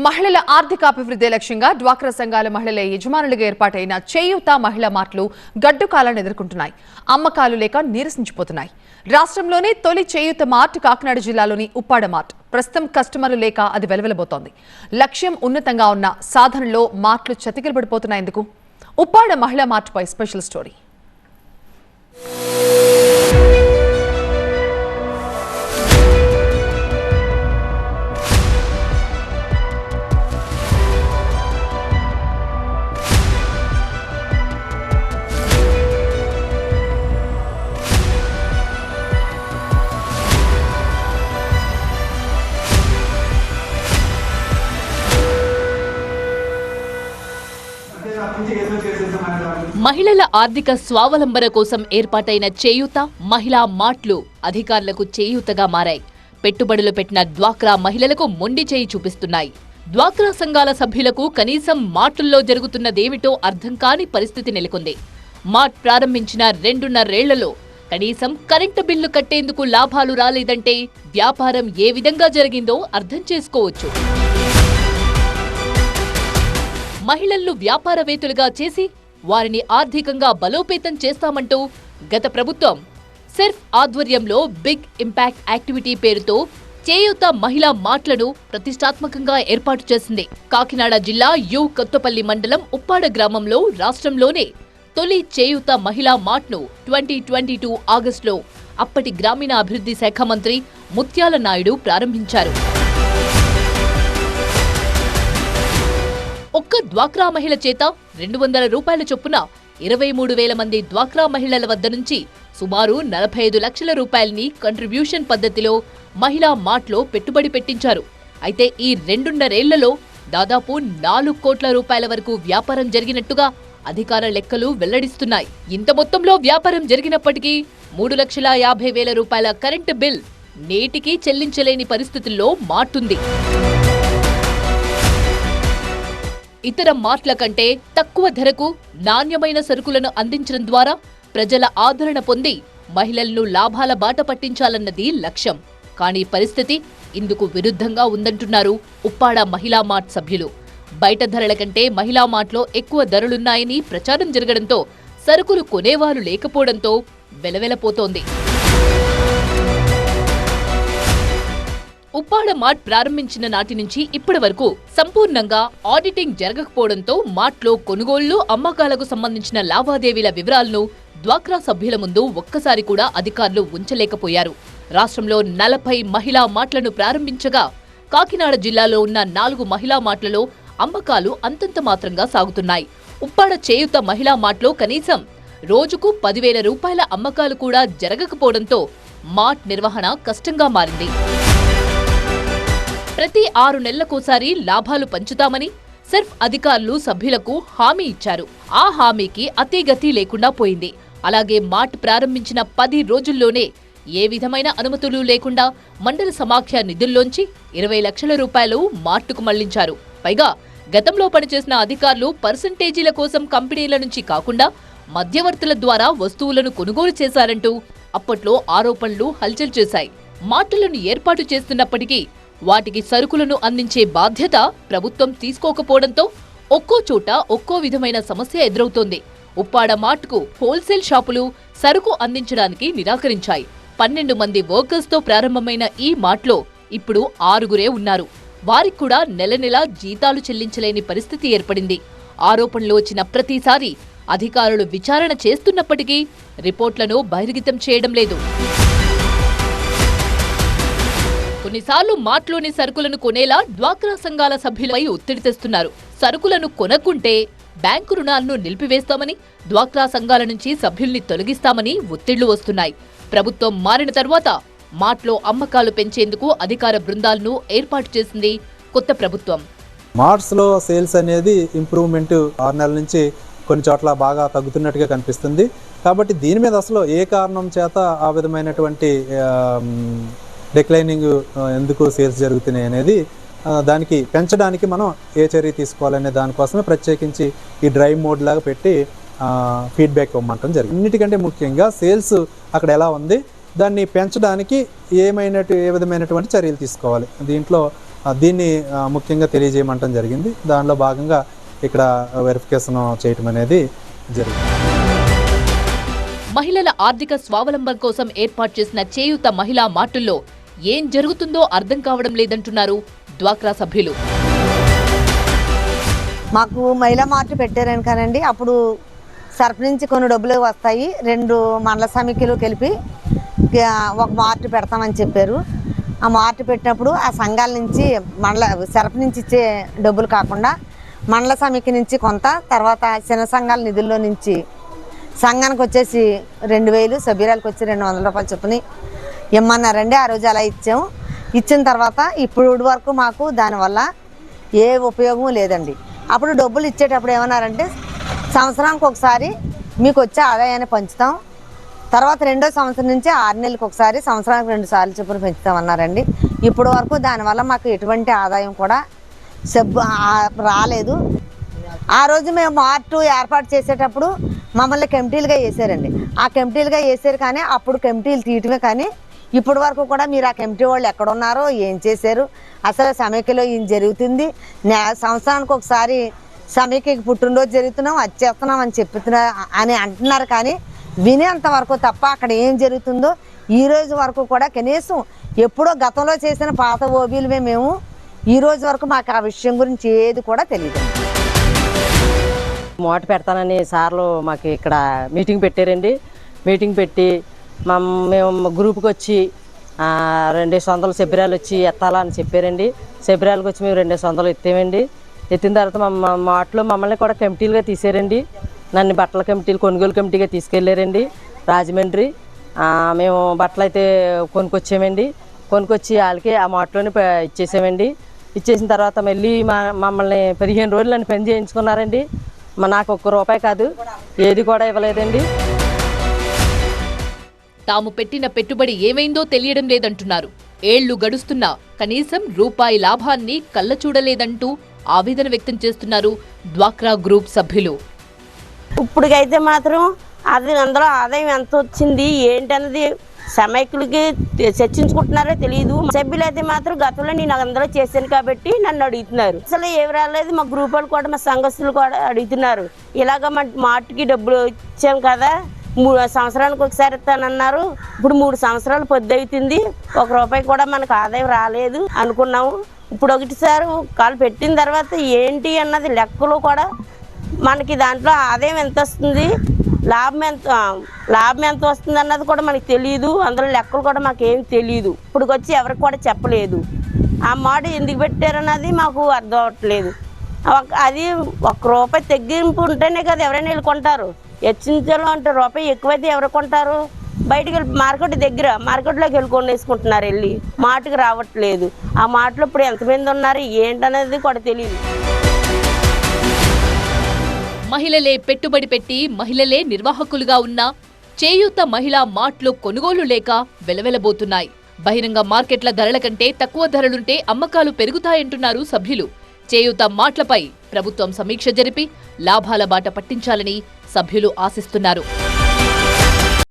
మహిళల ఆర్థికాభివృద్ధి లక్ష్యంగా డ్వాక్రా సంఘాల మహిళల యజమానులుగా ఏర్పాటైన చేయూత మహిళా మార్ట్లు గడ్డుకాలను ఎదుర్కొంటున్నాయి. అమ్మకాలు లేక నీరసించిపోతున్నాయి. రాష్ట్రంలోనే తొలి చేయూత మార్ట్ కాకినాడ జిల్లాలోని ఉప్పాడ మార్ట్. ప్రస్తుతం కస్టమర్లు లేక అది వెలవెలబోతోంది. లక్ష్యం ఉన్నతంగా ఉన్న సాధనలో మార్ట్లు చతికిలబడిపోతున్నాయందుకు ఉప్పాడ మహిళా మార్ట్పై స్పెషల్ స్టోరీ. మహిళల ఆర్థిక స్వావలంబన కోసం ఏర్పాటైన చేయూత మహిళా మార్ట్లు అధికారులకు చేయూతగా మారాయి. పెట్టుబడులు పెట్టిన డ్వాక్రా మహిళలకు మొండి చేయి చూపిస్తున్నాయి. డ్వాక్రా సంఘాల సభ్యులకు కనీసం మార్టుల్లో జరుగుతున్నదేమిటో అర్థం కాని పరిస్థితి నెలకొంది. మార్ట్ ప్రారంభించిన 2.5 ఏళ్లలో కనీసం కరెంటు బిల్లు కట్టేందుకు లాభాలు రాలేదంటే వ్యాపారం ఏ విధంగా జరిగిందో అర్థం చేసుకోవచ్చు. మహిళలను వ్యాపారవేత్తలుగా చేసి వారిని ఆర్థికంగా బలోపేతం చేస్తామంటూ గత ప్రభుత్వం సెర్ఫ్ ఆధ్వర్యంలో బిగ్ ఇంపాక్ట్ యాక్టివిటీ పేరుతో చేయూత మహిళా మార్ట్లను ప్రతిష్టాత్మకంగా ఏర్పాటు చేసింది. కాకినాడ జిల్లా యు కొత్తపల్లి మండలం ఉప్పాడ గ్రామంలో రాష్ట్రంలోనే తొలి చేయూత మహిళా మార్ట్ను 2022 ఆగస్టులో అప్పటి గ్రామీణాభివృద్ధి శాఖ మంత్రి ముత్యాల నాయుడు ప్రారంభించారు. ఒక్క డ్వాక్రా మహిళ చేత 200 రూపాయల చొప్పున 23,000 మంది డ్వాక్రా మహిళల వద్ద నుంచి సుమారు 45 లక్షల రూపాయలని కంట్రిబ్యూషన్ పద్ధతిలో మహిళా మార్ట్లో పెట్టుబడి పెట్టించారు. అయితే ఈ 2.5 ఏళ్లలో దాదాపు 4 కోట్ల రూపాయల వరకు వ్యాపారం జరిగినట్టుగా అధికార లెక్కలు వెల్లడిస్తున్నాయి. ఇంత మొత్తంలో వ్యాపారం జరిగినప్పటికీ 3,50,000 రూపాయల కరెంటు బిల్ నేటికి చెల్లించలేని పరిస్థితుల్లో మార్టుంది. ఇతర మార్ట్ల కంటే తక్కువ ధరకు నాణ్యమైన సరుకులను అందించడం ద్వారా ప్రజల ఆదరణ పొంది మహిళలను లాభాల బాట పట్టించాలన్నది లక్ష్యం. కానీ పరిస్థితి ఇందుకు విరుద్ధంగా ఉందంటున్నారు ఉప్పాడ మహిళా మార్ట్ సభ్యులు. బయట ధరల కంటే మహిళా మార్ట్లో ఎక్కువ ధరలున్నాయని ప్రచారం జరగడంతో సరుకులు కొనేవారు లేకపోవడంతో వెలవెలపోతోంది. ఉప్పాడ మార్ట్ ప్రారంభించిన నాటి నుంచి ఇప్పటి వరకు సంపూర్ణంగా ఆడిటింగ్ జరగకపోవడంతో మార్ట్లో కొనుగోళ్లు అమ్మకాలకు సంబంధించిన లావాదేవీల వివరాలను డ్వాక్రా సభ్యుల ముందు ఒక్కసారి కూడా అధికారులు ఉంచలేకపోయారు. రాష్ట్రంలో 40 మహిళా మార్ట్లను ప్రారంభించగా కాకినాడ జిల్లాలో ఉన్న 4 మహిళా మార్ట్లలో అమ్మకాలు అంతంత మాత్రంగా సాగుతున్నాయి. ఉప్పాడ చేయూత మహిళా మార్ట్లో కనీసం రోజుకు 10,000 రూపాయల అమ్మకాలు కూడా జరగకపోవడంతో మార్ట్ నిర్వహణ కష్టంగా మారింది. ప్రతి 6 నెలలకోసారి లాభాలు పంచుతామని సెర్ఫ్ అధికారులు సభ్యులకు హామీ ఇచ్చారు. ఆ హామీకి అతిగతి లేకుండా పోయింది. అలాగే మార్ట్ ప్రారంభించిన 10 రోజుల్లోనే ఏ విధమైన అనుమతులు లేకుండా మండల సమాఖ్య నిధుల్లోంచి 20 లక్షల రూపాయలు మార్టుకు మళ్లించారు. పైగా గతంలో పనిచేసిన అధికారులు పర్సంటేజీల కోసం కంపెనీల నుంచి కాకుండా మధ్యవర్తుల ద్వారా వస్తువులను కొనుగోలు చేశారంటూ అప్పట్లో ఆరోపణలు హల్చల్ చేశాయి. మార్టులను ఏర్పాటు చేస్తున్నప్పటికీ వాటికి సరుకులను అందించే బాధ్యత ప్రభుత్వం తీసుకోకపోవడంతో ఒక్కో చోట ఒక్కో విధమైన సమస్య ఎదురవుతోంది. ఉప్పాడ మార్ట్కు హోల్సేల్ షాపులు సరుకు అందించడానికి నిరాకరించాయి. 12 మంది వర్కర్స్తో ప్రారంభమైన ఈ మార్ట్లో ఇప్పుడు 6 ఉన్నారు. వారికి కూడా నెల జీతాలు చెల్లించలేని పరిస్థితి ఏర్పడింది. ఆరోపణలు వచ్చిన ప్రతిసారి అధికారులు విచారణ చేస్తున్నప్పటికీ రిపోర్ట్లను బహిర్గతం చేయడం లేదు. కొన్నిసార్లు మార్ట్లోని సరుకులను కొనేలా డ్వాక్రా సంఘాల సభ్యులపై ఒత్తిడి తెస్తున్నారు. సరుకులను కొనకుంటే బ్యాంకు రుణాలను నిలిపివేస్తామని, డ్వాక్రా సంఘాల నుంచి సభ్యుల్ని తొలగిస్తామని ఒత్తిళ్లు వస్తున్నాయి. ప్రభుత్వం మారిన తర్వాత మార్ట్లో అమ్మకాలు పెంచేందుకు అధికార బృందాలను ఏర్పాటు చేసింది కొత్త ప్రభుత్వం. మార్ట్స్లో సేల్స్ అనేది ఇంప్రూవ్మెంట్ 6 నెలల నుంచి కొన్ని చోట్ల బాగా తగ్గుతున్నట్టుగా కనిపిస్తుంది. కాబట్టి దీని మీద అసలు ఏ కారణం చేత ఆ విధమైనటువంటి డిక్లైనింగ్ ఎందుకు సేల్స్ జరుగుతున్నాయి అనేది దానికి పెంచడానికి మనం ఏ చర్య తీసుకోవాలనే దానికోసమే ప్రత్యేకించి ఈ డ్రైవ్ మోడ్ లాగా పెట్టి ఫీడ్బ్యాక్ ఇవ్వమంటం జరిగింది. అన్నిటికంటే ముఖ్యంగా సేల్స్ అక్కడ ఎలా ఉంది, దాన్ని పెంచడానికి ఏ విధమైనటువంటి చర్యలు తీసుకోవాలి. దీంట్లో దీన్ని ముఖ్యంగా తెలియజేయమంటం జరిగింది. దానిలో భాగంగా ఇక్కడ వెరిఫికేషన్ చేయటం అనేది జరిగింది. మహిళల ఆర్థిక స్వావలంబన కోసం ఏర్పాటు చేసిన చేయూత మహిళా మార్టుల్లో ఏం జరుగుతుందో అర్థం కావడం లేదంటున్నారు డ్వాక్రా సభ్యులు. మాకు మహిళా మార్టు పెట్టారని కానండి, అప్పుడు సర్ఫ్ నుంచి కొన్ని డబ్బులు వస్తాయి, 2 మండల సమితిలు కలిపి ఒక మార్టు పెడతామని చెప్పారు. ఆ మార్టు పెట్టినప్పుడు ఆ సంఘాల నుంచి సర్ఫ్ నుంచి ఇచ్చే డబ్బులు కాకుండా మండల సమితి నుంచి కొంత, తర్వాత చిన్న సంఘాల నిధుల్లో నుంచి సంఘానికి వచ్చేసి 2000, సభ్యురాలకు వచ్చి 200 రూపాయలు చొప్పున ఇమ్మన్నారండి. ఆ రోజు అలా ఇచ్చాము. ఇచ్చిన తర్వాత ఇప్పుడు వరకు మాకు దానివల్ల ఏ ఉపయోగం లేదండి. అప్పుడు డబ్బులు ఇచ్చేటప్పుడు ఏమన్నారంటే సంవత్సరానికి ఒకసారి మీకు వచ్చే ఆదాయాన్ని పంచుతాం, తర్వాత 2వ సంవత్సరం నుంచి 6 నెలలకు ఒకసారి, సంవత్సరానికి 2 సార్లు చొప్పున పెంచుతామన్నారండి. ఇప్పుడు వరకు దానివల్ల మాకు ఎటువంటి ఆదాయం కూడా రాలేదు. ఆ రోజు మేము మార్టు ఏర్పాటు చేసేటప్పుడు మమ్మల్ని కమిటీలుగా వేసారండి. ఆ కమిటీలుగా వేసారు, కానీ అప్పుడు కమిటీలు తీయటమే, కానీ ఇప్పటి వరకు కూడా మీరు ఆ కమిటీ వాళ్ళు ఎక్కడున్నారో, ఏం చేశారు, అసలు సమైక్యలో ఏం జరుగుతుంది, సంవత్సరానికి ఒకసారి సమైక్యకి పుట్టినరోజు జరుగుతున్నాం, అది చేస్తున్నాం అని అంటున్నారు, కానీ వినేంత వరకు తప్ప అక్కడ ఏం జరుగుతుందో ఈ రోజు వరకు కూడా కనీసం ఎప్పుడో గతంలో చేసిన పాత ఓబీలమే మేము. ఈ రోజు వరకు మాకు ఆ విషయం గురించి ఏది కూడా తెలియదు. మోట పెడతానని సార్లు మాకు ఇక్కడ మీటింగ్ పెట్టారండి. మీటింగ్ పెట్టి మేము గ్రూప్కి వచ్చి 200 సభ్యురాలు వచ్చి ఎత్తాలా అని చెప్పారండి. సభ్యురాలకు వచ్చి మేము 200 ఎత్తామండి. ఎత్తిన తర్వాత మా మాటలో మమ్మల్ని కూడా కమిటీలుగా తీసారండి. నన్ను బట్టల కమిటీలు కొనుగోలు కమిటీగా తీసుకెళ్ళారండి రాజమండ్రి. మేము బట్టలు అయితే కొనుక్కొచ్చామండి. కొనుక్కొచ్చి వాళ్ళకి ఆ మాటలోనే ఇచ్చేసామండి. ఇచ్చేసిన తర్వాత మళ్ళీ మమ్మల్ని 15 రోజులు నన్ను పని చేయించుకున్నారండి. నాకు ₹1 కాదు, ఏది కూడా ఇవ్వలేదండి. తాము పెట్టిన పెట్టుబడి ఏమైందో తెలియడం లేదంటున్నారు. ఏళ్లు గడుస్తున్నా కనీసం రూపాయి లాభాన్ని కళ్ళ చూడలేదంటూ ఆవేదన వ్యక్తం చేస్తున్నారు డ్వాక్రా గ్రూప్ సభ్యులు. ఇప్పుడుకైతే మాత్రం అందులో ఆదాయం ఎంత వచ్చింది ఏంటన్నది సమైక్యులకి చర్చించుకుంటున్నారో తెలియదు. సభ్యులు అయితే మాత్రం గతంలో నేను అందరూ చేశాను కాబట్టి నన్ను అడుగుతున్నారు. అసలు ఏమి రాలేదు. మా గ్రూప్ వాళ్ళు కూడా, మా సంఘస్థులు కూడా అడుగుతున్నారు. ఇలాగ మాటికి డబ్బులు ఇచ్చాం కదా, 3 సంవత్సరానికి ఒకసారి ఇస్తానన్నారు. ఇప్పుడు 3 సంవత్సరాలు పొద్దు అవుతుంది, ₹1 కూడా మనకు ఆదాయం రాలేదు అనుకున్నాము. ఇప్పుడు ఒకటిసారి కాలు పెట్టిన తర్వాత ఏంటి అన్నది లెక్కలు కూడా మనకి దాంట్లో ఆదాయం ఎంత వస్తుంది, లాభం ఎంత వస్తుంది అన్నది కూడా మనకి తెలియదు. అందులో లెక్కలు కూడా మాకేం తెలియదు. ఇప్పుడు వచ్చి ఎవరికి కూడా చెప్పలేదు. ఆ మాట ఎందుకు పెట్టారన్నది మాకు అర్థం అవ్వట్లేదు. అది ₹1 తగ్గింపు ఉంటేనే కదా ఎవరైనా వెళ్ళి కొంటారు. హెచ్చించలో అంటే రూపాయి ఎక్కువైతే ఎవరు కొంటారు? బయటకు వెళ్ళి మార్కెట్లోకి వెళ్ళి కొనేసుకుంటున్నారు. వెళ్ళి మాటకి రావట్లేదు. ఆ మాటలో ఇప్పుడు ఎంతమంది ఉన్నారు ఏంటనేది కూడా తెలియదు. మహిళలే పెట్టుబడి పెట్టి మహిళలే నిర్వాహకులుగా ఉన్న చేయూత మహిళా మార్ట్లు కొనుగోలు లేక వెలవెలబోతున్నాయి. బహిరంగ మార్కెట్ల ధరల కంటే తక్కువ ధరలుంటే అమ్మకాలు పెరుగుతాయంటున్నారు సభ్యులు. చేయూత మార్ట్లపై ప్రభుత్వం సమీక్ష జరిపి లాభాల బాట పట్టించాలని సభ్యులు ఆశిస్తున్నారు.